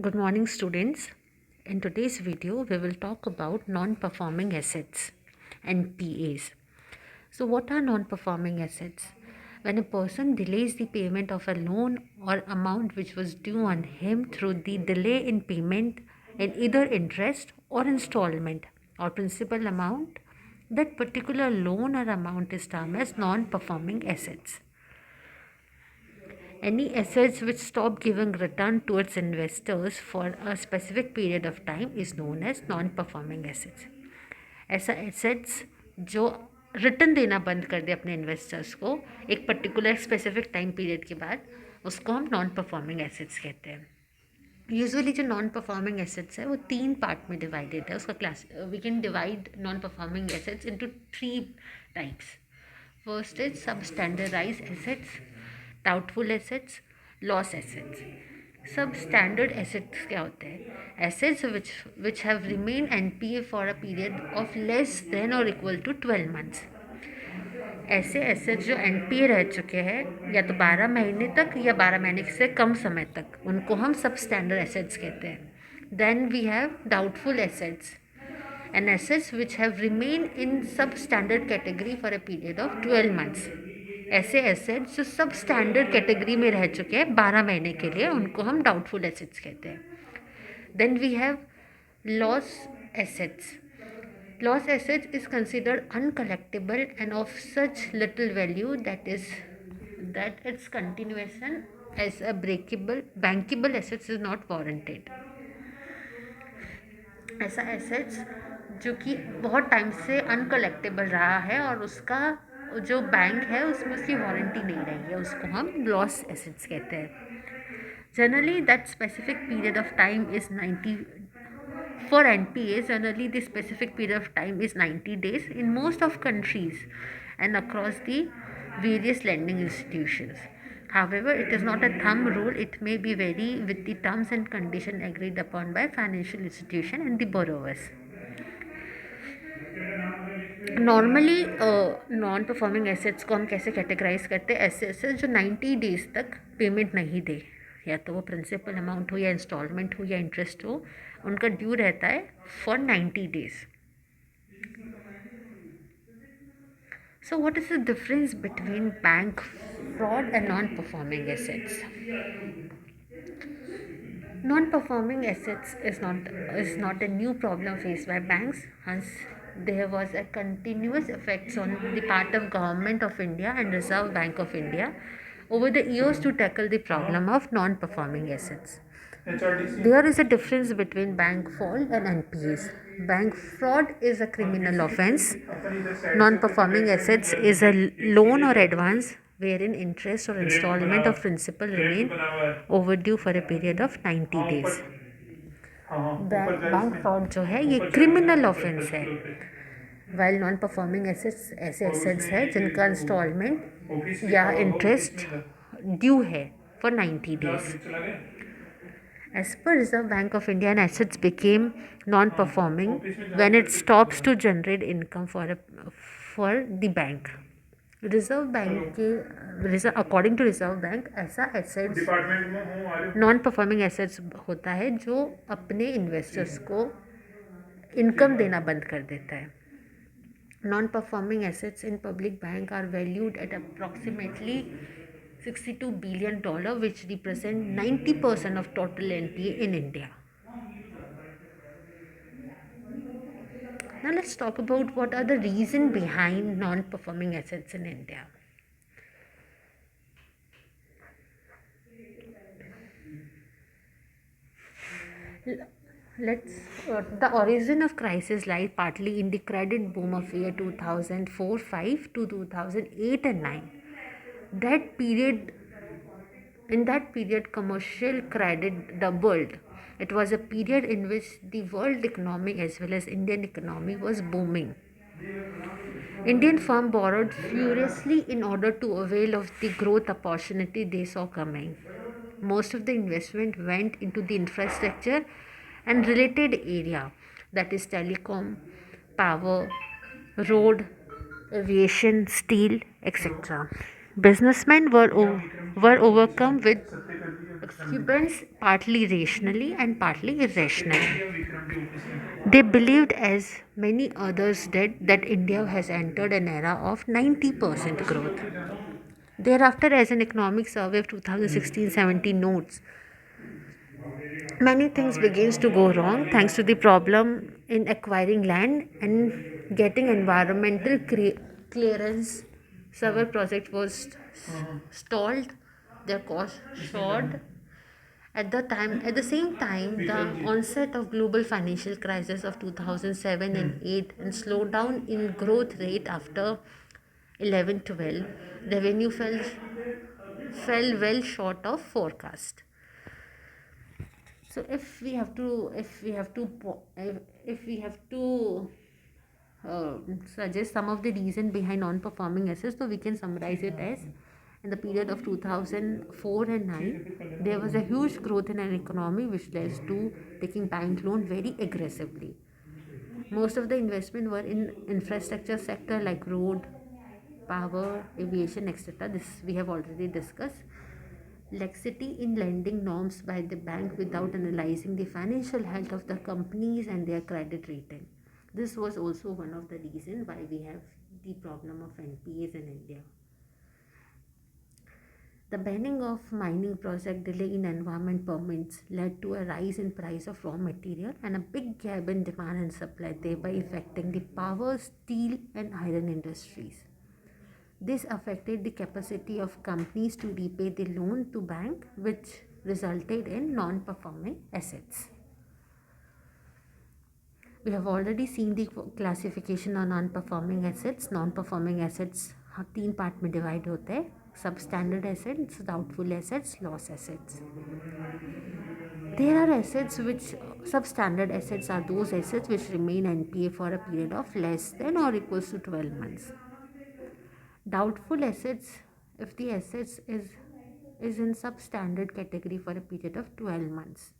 Good morning, students. In today's video, we will talk about non-performing assets, NPAs. So, what are non-performing assets? When a person delays the payment of a loan or amount which was due on him through the delay in payment in either interest or installment or principal amount, that particular loan or amount is termed as non-performing assets. Any assets which stop giving return to its investors for a specific period of time is known as non-performing assets. ऐसा assets जो return देना बंद कर दे अपने investors को एक particular specific time period के बाद, उसको हम नॉन परफॉर्मिंग एसेट्स कहते हैं. यूजुअली जो नॉन परफॉर्मिंग एसेट्स है वो 3 पार्ट में डिवाइडेड है. उसका class we can divide non performing assets into 3 types. First is sub standardise assets, doubtful assets, loss assets. Sub standard assets क्या होते हैं? Assets which have remain NPA for a period of less than और equal to 12 months. ऐसे assets जो NPA रह चुके हैं या तो 12 महीने तक या 12 महीने से कम समय तक, उनको हम सब स्टैंडर्ड एसेट्स कहते हैं. Then we have doubtful assets and assets which have remained in substandard category for a period of 12 months. ऐसे एसेट्स जो सब स्टैंडर्ड कैटेगरी में रह चुके हैं 12 महीने के लिए, उनको हम डाउटफुल एसेट्स कहते हैं. Then we have loss assets. Loss assets is considered uncollectible and of such little value that its continuation as a bankable assets is not warranted. ऐसा एसेट्स जो कि बहुत टाइम से अनकलेक्टेबल रहा है और उसका जो बैंक है उसमें उसकी वारंटी नहीं रही है, उसको हम लॉस एसेट्स कहते हैं. Generally that specific period of time is 90. For NPAs, generally the specific period of time is 90 days in most of countries and across the various lending institutions. However, it is not a thumb rule. It may be vary with the terms and conditions agreed upon by financial institution and the borrowers. Normally non performing assets को हम कैसे categorise करते हैं? ऐसे assets जो 90 days तक payment नहीं दे, या तो वो प्रिंसिपल अमाउंट हो या इंस्टॉलमेंट हो या इंटरेस्ट हो, उनका ड्यू रहता है for 90 days. So what is the difference between bank fraud and non performing assets? Non-performing assets is not a new problem faced by banks. Hence, there was a continuous effects on the part of Government of India and Reserve Bank of India over the years to tackle the problem of non-performing assets. There is a difference between bank fraud and NPAs. Bank fraud is a criminal offense. Non-performing assets is a loan or advance wherein interest or installment of principal remain overdue for a period of 90 days. Bank fraud जो है ये criminal offence है, while non performing assets ऐसे assets है जिनका instalment या interest due है for 90 days. As per Reserve Bank of India, assets became non-performing when it stops to generate income for the bank. Reserve bank के according to reserve bank ऐसा assets non performing assets होता है जो अपने investors को income देना बंद कर देता है. Non performing assets in public bank are valued at approximately $62 billion, which represent 90% of total NPA in India. Now let's talk about what are the reasons behind non-performing assets in India. The origin of crisis lies partly in the credit boom of year 2004-5 to 2008 and 9. In that period, commercial credit doubled. It was a period in which the world economy as well as Indian economy was booming. Indian firms borrowed furiously in order to avail of the growth opportunity they saw coming. Most of the investment went into the infrastructure and related area, that is telecom, power, road, aviation, steel, etc. Businessmen were overcome with exuberance, partly rationally and partly irrationally. They believed, as many others did, that India has entered an era of 90% growth. Thereafter, as an economic survey of 2016-17 notes, many things begins to go wrong thanks to the problem in acquiring land and getting environmental clearance. Several project was stalled, their cost soared. At the same time, the onset of global financial crisis of 2007 and 8 and slowdown in growth rate after 11-12, revenue fell well short of forecast. So if we have to uh, suggest some of the reason behind non-performing assets, so we can summarize it as, in the period of 2004 and 9, there was a huge growth in an economy which led to taking bank loan very aggressively. Most of the investment were in infrastructure sector like road, power, aviation, etc. This we have already discussed. Laxity in lending norms by the bank without analyzing the financial health of the companies and their credit rating. This was also one of the reasons why we have the problem of NPAs in India. The banning of mining project, delay in environment permits led to a rise in price of raw material and a big gap in demand and supply, thereby affecting the power, steel and iron industries. This affected the capacity of companies to repay the loan to bank, which resulted in non-performing assets. We have already seen the classification of non-performing assets. Non-performing assets 3 part में divide होते हैं: substandard assets, doubtful assets, loss assets. There are assets which substandard assets are those assets which remain NPA for a period of less than or equals to 12 months. Doubtful assets, if the assets is in substandard category for a period of 12 months.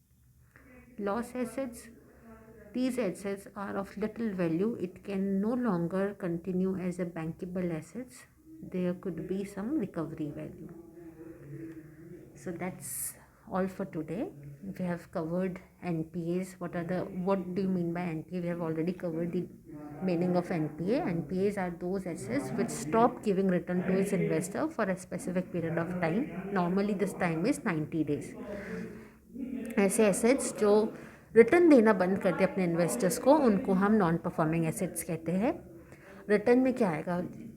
Loss assets, these assets are of little value. It can no longer continue as a bankable assets. There could be some recovery value. So that's all for today. We have covered NPAs. What do you mean by NPA? We have already covered the meaning of NPA. NPAs are those assets which stop giving return to its investor for a specific period of time. Normally this time is 90 days. ऐसे assets जो return देना बंद कर दे अपने investors को, उनको हम non performing assets कहते हैं. रिटर्न में क्या आएगा?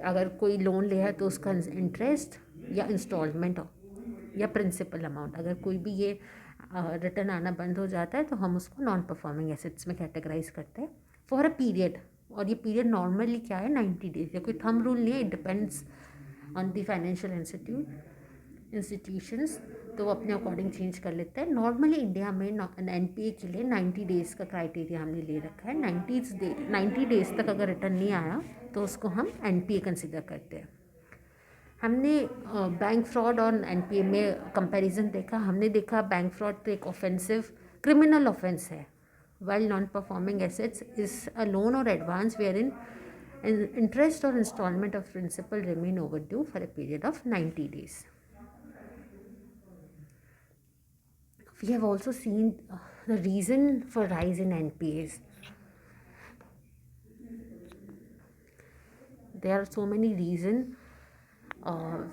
अगर कोई लोन लिया है तो उसका इंटरेस्ट या इंस्टॉलमेंट या प्रिंसिपल अमाउंट, अगर कोई भी ये रिटर्न आना बंद हो जाता है तो हम उसको नॉन परफॉर्मिंग एसेट्स में कैटेगराइज करते हैं फॉर अ पीरियड. और ये पीरियड नॉर्मली क्या है? 90 डेज. या कोई थंब रूल नहीं है. It depends on the financial institutions, तो वो अपने अकॉर्डिंग चेंज कर लेते हैं. नॉर्मली इंडिया में NPA के लिए 90 डेज़ का क्राइटेरिया हमने ले रखा है. 90 डेज़ तक अगर रिटर्न नहीं आया तो उसको हम NPA कंसिडर करते हैं. हमने बैंक फ्रॉड और NPA में कंपैरिजन देखा. हमने देखा बैंक फ्रॉड तो एक ऑफेंसिव क्रिमिनल ऑफेंस है, while non-performing assets is a loan or advance wherein interest or installment of principal remain overdue for a period of 90 days. We have also seen the reason for rise in NPAs. There are so many reasons.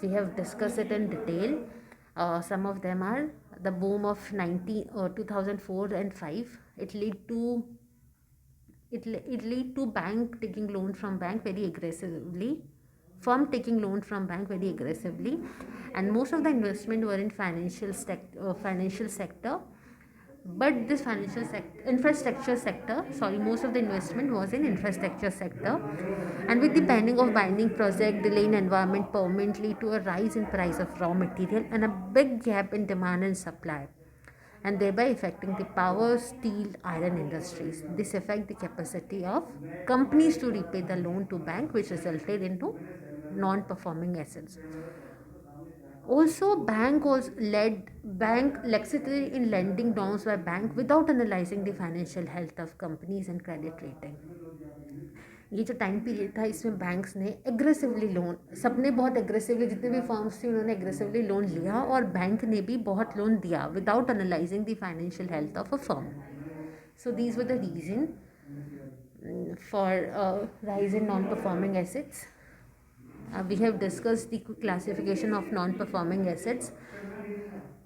We have discussed it in detail. Some of them are the boom of 2004 and 5. It lead to bank taking loan from bank very aggressively, firm taking loan from bank very aggressively, and most of the investment were in financial sector. But this infrastructure sector, most of the investment was in infrastructure sector. And with the banning of binding project, delay in environment permit lead to a rise in price of raw material and a big gap in demand and supply, and thereby affecting the power, steel, iron industries. This affect the capacity of companies to repay the loan to bank, which resulted into non-performing assets. Also, bank laxity in lending norms by bank without analyzing the financial health of companies and credit rating. ये जो time period था इसमें banks ने aggressively loan, सबने बहुत aggressively, जितने भी firms थी उन्होंने एग्रेसिवली लोन लिया और बैंक ने भी बहुत लोन दिया without analysing the financial health of a firm. So these were the reason for rise in non-performing assets. We have discussed the classification of non-performing assets.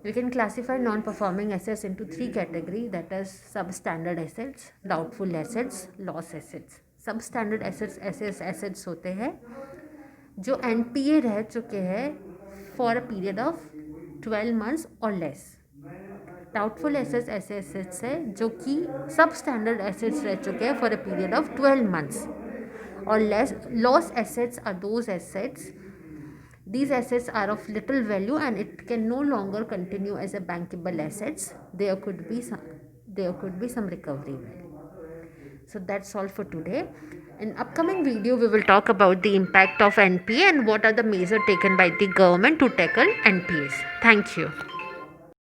We can classify non-performing assets into three categories, that is substandard assets, doubtful assets, loss assets. Substandard assets ऐसे assets होते हैं जो NPA रह चुके हैं for a period of 12 months or less. Doubtful assets ऐसे assets है जो कि सब स्टैंडर्ड एसेट्स रह चुके हैं for a period of 12 months और less. Loss assets are those assets, these assets are of little value and it can no longer continue as a bankable assets. There could be some recovery value. So that's all for today. In upcoming video we will talk about the impact of NPA and what are the measures taken by the government to tackle NPAs. Thank you.